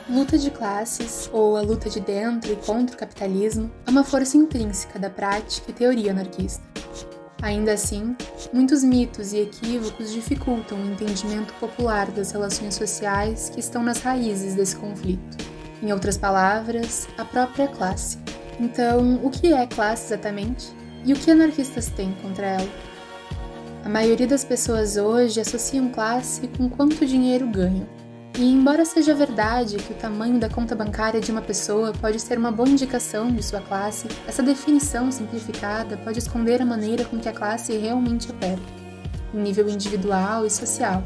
Luta de classes, ou a luta de dentro e contra o capitalismo, é uma força intrínseca da prática e teoria anarquista. Ainda assim, muitos mitos e equívocos dificultam o entendimento popular das relações sociais que estão nas raízes desse conflito. Em outras palavras, a própria classe. Então, o que é classe exatamente? E o que anarquistas têm contra ela? A maioria das pessoas hoje associam classe com quanto dinheiro ganham. E embora seja verdade que o tamanho da conta bancária de uma pessoa pode ser uma boa indicação de sua classe, essa definição simplificada pode esconder a maneira com que a classe realmente opera, em nível individual e social,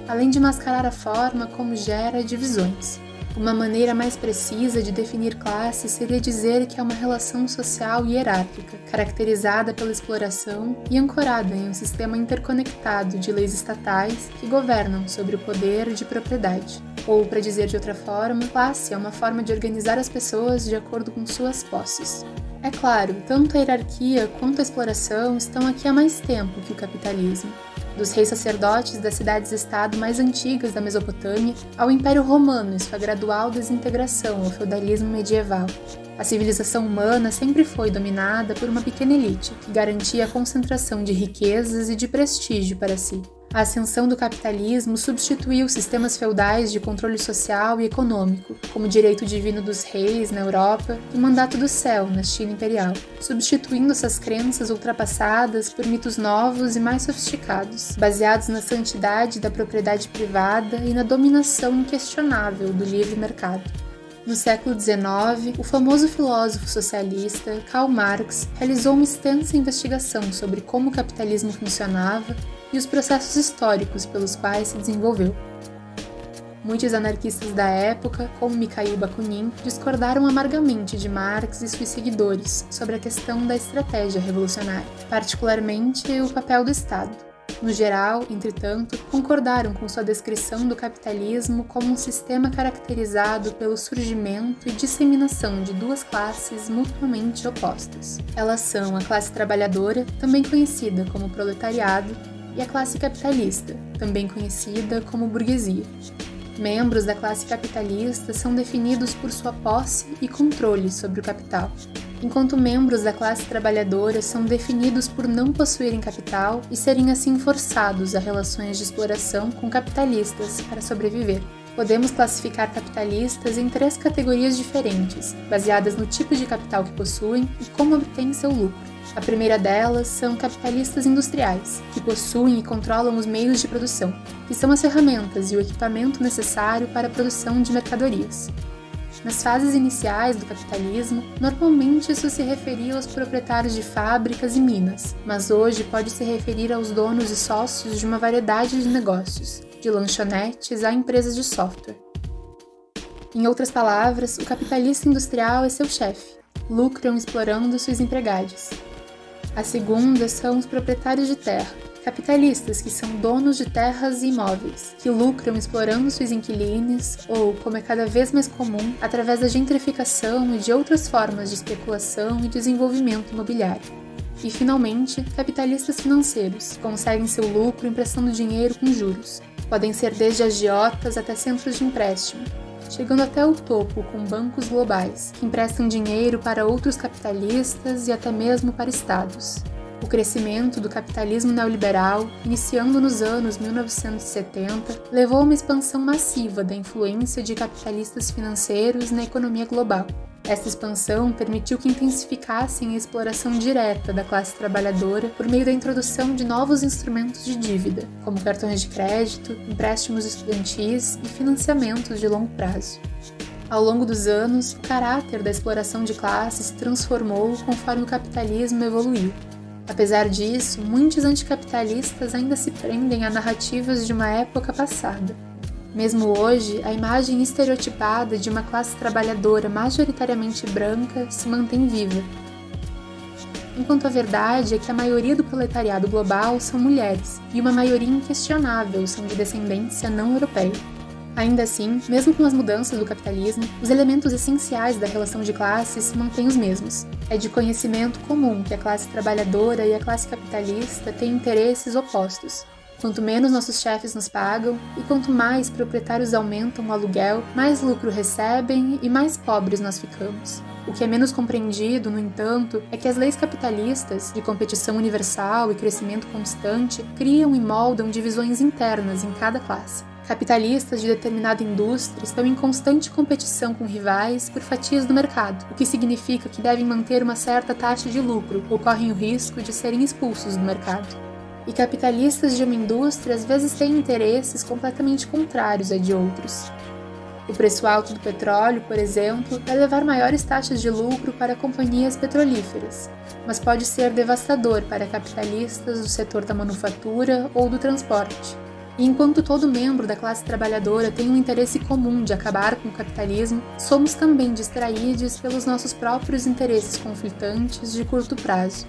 além de mascarar a forma como gera divisões. Uma maneira mais precisa de definir classe seria dizer que é uma relação social hierárquica, caracterizada pela exploração e ancorada em um sistema interconectado de leis estatais que governam sobre o poder de propriedade. Ou, para dizer de outra forma, classe é uma forma de organizar as pessoas de acordo com suas posses. É claro, tanto a hierarquia quanto a exploração estão aqui há mais tempo que o capitalismo. Dos reis sacerdotes das cidades-estado mais antigas da Mesopotâmia ao Império Romano e sua gradual desintegração ao feudalismo medieval. A civilização humana sempre foi dominada por uma pequena elite, que garantia a concentração de riquezas e de prestígio para si. A ascensão do capitalismo substituiu sistemas feudais de controle social e econômico, como o direito divino dos reis na Europa e o mandato do céu na China imperial, substituindo essas crenças ultrapassadas por mitos novos e mais sofisticados, baseados na santidade da propriedade privada e na dominação inquestionável do livre mercado. No século XIX, o famoso filósofo socialista Karl Marx realizou uma extensa investigação sobre como o capitalismo funcionava e os processos históricos pelos quais se desenvolveu. Muitos anarquistas da época, como Mikhail Bakunin, discordaram amargamente de Marx e seus seguidores sobre a questão da estratégia revolucionária, particularmente o papel do Estado. No geral, entretanto, concordaram com sua descrição do capitalismo como um sistema caracterizado pelo surgimento e disseminação de duas classes mutuamente opostas. Elas são a classe trabalhadora, também conhecida como proletariado, e a classe capitalista, também conhecida como burguesia. Membros da classe capitalista são definidos por sua posse e controle sobre o capital, enquanto membros da classe trabalhadora são definidos por não possuírem capital e serem assim forçados a relações de exploração com capitalistas para sobreviver. Podemos classificar capitalistas em 3 categorias diferentes, baseadas no tipo de capital que possuem e como obtêm seu lucro. A primeira delas são capitalistas industriais, que possuem e controlam os meios de produção, que são as ferramentas e o equipamento necessário para a produção de mercadorias. Nas fases iniciais do capitalismo, normalmente isso se referia aos proprietários de fábricas e minas, mas hoje pode se referir aos donos e sócios de uma variedade de negócios, de lanchonetes a empresas de software. Em outras palavras, o capitalista industrial é seu chefe, lucram explorando seus empregados. A segunda são os proprietários de terra, capitalistas que são donos de terras e imóveis, que lucram explorando seus inquilinos ou, como é cada vez mais comum, através da gentrificação e de outras formas de especulação e desenvolvimento imobiliário. E, finalmente, capitalistas financeiros, que conseguem seu lucro emprestando dinheiro com juros. Podem ser desde agiotas até centros de empréstimo, chegando até o topo com bancos globais, que emprestam dinheiro para outros capitalistas e até mesmo para estados. O crescimento do capitalismo neoliberal, iniciando nos anos 1970, levou a uma expansão massiva da influência de capitalistas financeiros na economia global. Esta expansão permitiu que intensificassem a exploração direta da classe trabalhadora por meio da introdução de novos instrumentos de dívida, como cartões de crédito, empréstimos estudantis e financiamentos de longo prazo. Ao longo dos anos, o caráter da exploração de classe se transformou conforme o capitalismo evoluiu. Apesar disso, muitos anticapitalistas ainda se prendem a narrativas de uma época passada. Mesmo hoje, a imagem estereotipada de uma classe trabalhadora majoritariamente branca se mantém viva. Enquanto a verdade é que a maioria do proletariado global são mulheres, e uma maioria inquestionável são de descendência não europeia. Ainda assim, mesmo com as mudanças do capitalismo, os elementos essenciais da relação de classes se mantêm os mesmos. É de conhecimento comum que a classe trabalhadora e a classe capitalista têm interesses opostos. Quanto menos nossos chefes nos pagam e quanto mais proprietários aumentam o aluguel, mais lucro recebem e mais pobres nós ficamos. O que é menos compreendido, no entanto, é que as leis capitalistas, de competição universal e crescimento constante, criam e moldam divisões internas em cada classe. Capitalistas de determinada indústria estão em constante competição com rivais por fatias do mercado, o que significa que devem manter uma certa taxa de lucro ou correm o risco de serem expulsos do mercado. E capitalistas de uma indústria às vezes têm interesses completamente contrários a de outros. O preço alto do petróleo, por exemplo, vai levar maiores taxas de lucro para companhias petrolíferas, mas pode ser devastador para capitalistas do setor da manufatura ou do transporte. E enquanto todo membro da classe trabalhadora tem um interesse comum de acabar com o capitalismo, somos também distraídos pelos nossos próprios interesses conflitantes de curto prazo.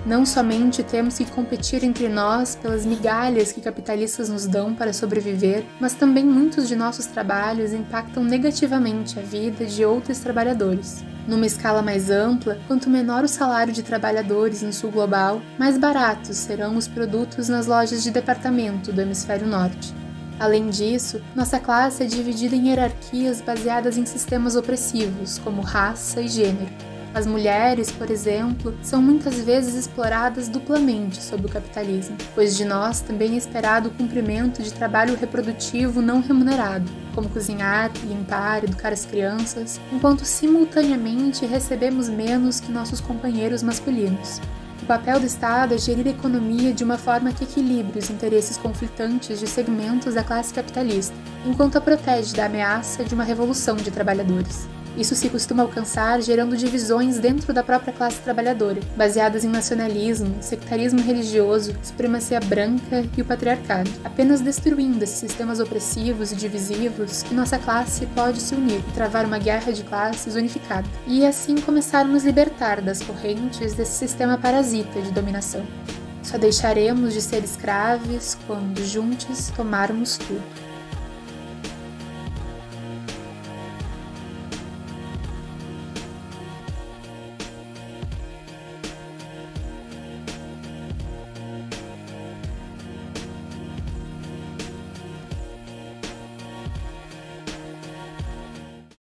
Não somente temos que competir entre nós pelas migalhas que capitalistas nos dão para sobreviver, mas também muitos de nossos trabalhos impactam negativamente a vida de outros trabalhadores. Numa escala mais ampla, quanto menor o salário de trabalhadores no sul global, mais baratos serão os produtos nas lojas de departamento do hemisfério norte. Além disso, nossa classe é dividida em hierarquias baseadas em sistemas opressivos, como raça e gênero. As mulheres, por exemplo, são muitas vezes exploradas duplamente sob o capitalismo, pois de nós também é esperado o cumprimento de trabalho reprodutivo não remunerado, como cozinhar, limpar, educar as crianças, enquanto simultaneamente recebemos menos que nossos companheiros masculinos. O papel do Estado é gerir a economia de uma forma que equilibre os interesses conflitantes de segmentos da classe capitalista, enquanto a protege da ameaça de uma revolução de trabalhadores. Isso se costuma alcançar gerando divisões dentro da própria classe trabalhadora, baseadas em nacionalismo, sectarismo religioso, supremacia branca e o patriarcado, apenas destruindo esses sistemas opressivos e divisivos que nossa classe pode se unir e travar uma guerra de classes unificada, e assim começar a nos libertar das correntes desse sistema parasita de dominação. Só deixaremos de ser escravos quando juntos tomarmos tudo.